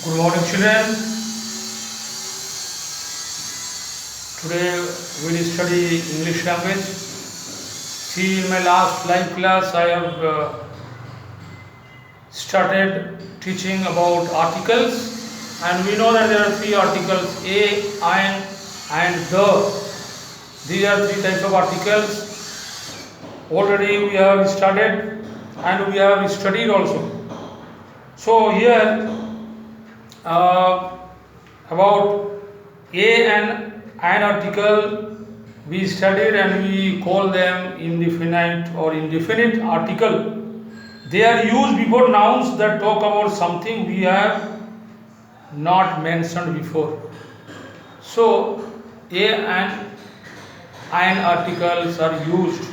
Good morning, children. Today we will study English language. See, in my last live class, I have started teaching about articles, and we know that there are three articles: a, an, and the. These are three types of articles. Already we have started, and we have studied also. So here. About a and an article we studied, and we call them indefinite or indefinite article. They are used before nouns that talk about something we have not mentioned before. So a and an articles are used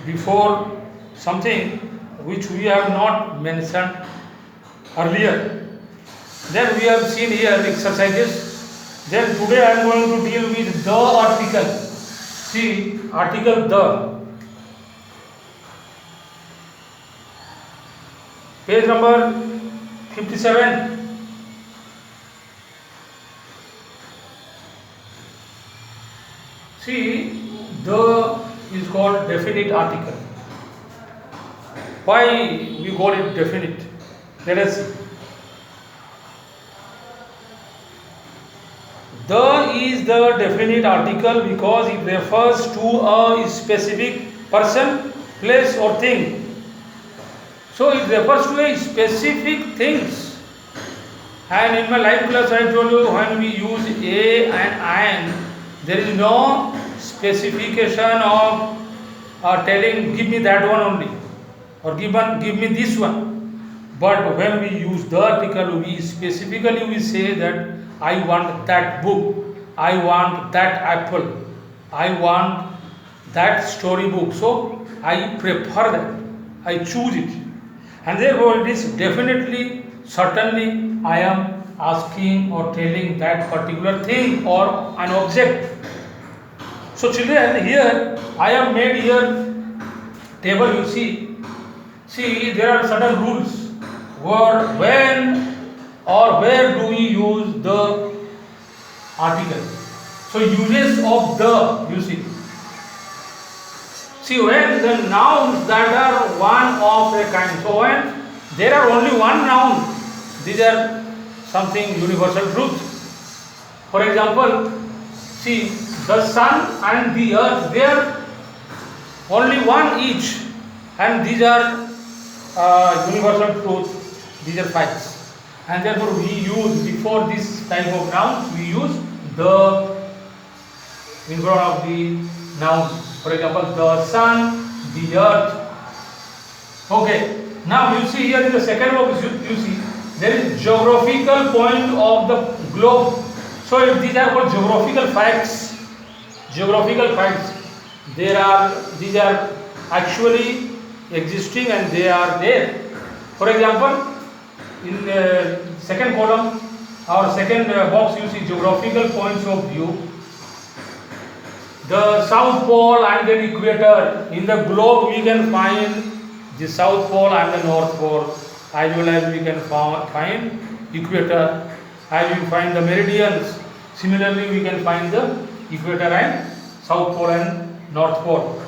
before something which we have not mentioned earlier. Then we have seen here exercises. Then today I am going to deal with the article. See, article the. Page number 57. See, the is called definite article. Why we call it definite? Let us see. The is the definite article because it refers to a specific person, place or thing. So it refers to a specific things. And in my live class I told you, when we use a and an, there is no specification of telling give me that one only or give me this one. But when we use the article, we specifically we say that I want that book, I want that apple, I want that storybook. So I prefer that, I choose it. And therefore it is definitely, certainly I am asking or telling that particular thing or an object. So children, here I have made here table, you see. See, there are certain rules when or where do we use the article. So uses of the, you see. See, when the nouns that are one of a kind, so when there are only one noun, these are something universal truth. For example, see, the sun and the earth, they are only one each, and these are universal truth, these are facts. And therefore we use, before this type of nouns, we use the in front of the noun. For example, the sun, the earth. Okay, now you see here in the second box, you see there is geographical point of the globe. So if these are called geographical facts, these are actually existing and they are there. For example, in the second column or second box, you see geographical points of view. The South Pole and the equator. In the globe we can find the South Pole and the North Pole, as well as we can find equator, as we find the meridians. Similarly we can find the equator and South Pole and North Pole.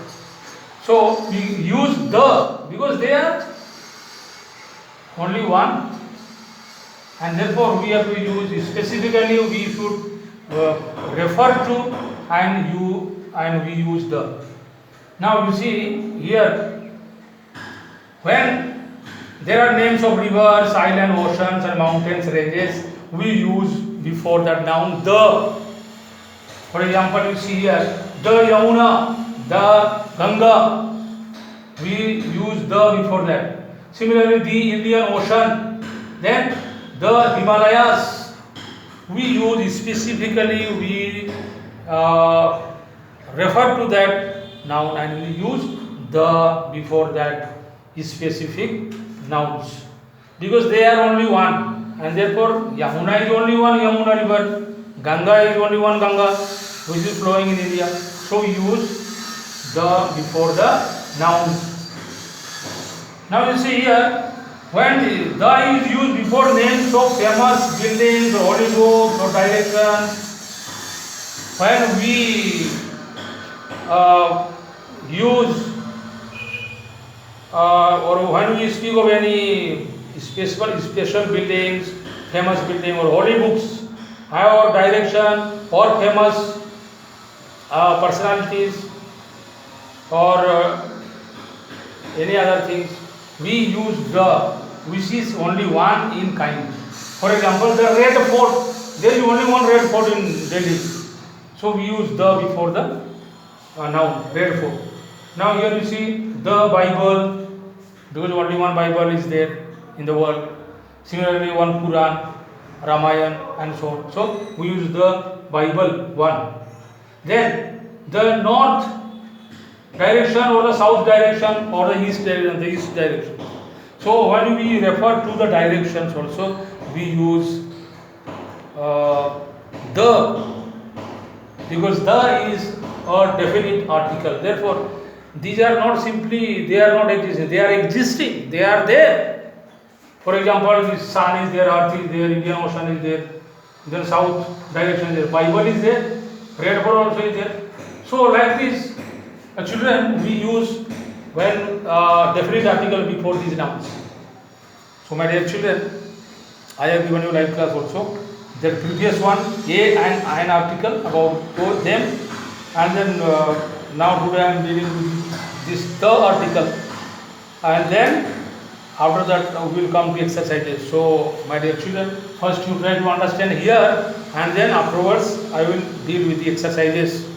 So we use the because they are only one, and therefore we have to use specifically, we should refer to and we use the. Now you see here, when there are names of rivers, islands, oceans and mountains ranges, we use before that noun the. For example, you see here the Yamuna, the Ganga, we use the before that. Similarly, the Indian Ocean, then the Himalayas, we use specifically, we refer to that noun and we use the before that specific nouns because they are only one, and therefore Yamuna is only one Yamuna river, Ganga is only one Ganga which is flowing in India. So we use the before the nouns. Now you see here when the is used before names of famous buildings or holy books or directions, when we use or when we speak of any special buildings, famous building or holy books, or direction or famous personalities or any other things, we use the, which is only one in kind. For example, the Red Fort, there is only one Red Fort in Delhi, so we use the before the noun, Red Fort. Now here you see the Bible, because only one Bible is there in the world. Similarly, one Quran, Ramayana, and so on. So we use the Bible one. Then the north direction or the south direction or the east direction. So when we refer to the directions also, we use the, because the is a definite article. Therefore, these are not simply, they are not existing, they are existing, they are there. For example, the sun is there, earth is there, Indian Ocean is there, then south direction is there, Bible is there, Red Fort also is there. So like this, children, we use when definite article before these nouns. So my dear children, I have given you live class also. The previous one, a and an article about both them, and then now today I am dealing with this the article, and then after that we will come to exercises. So my dear children, first you try to understand here, and then afterwards I will deal with the exercises.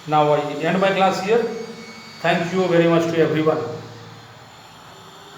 Now I end my class here. Thank you very much to everyone.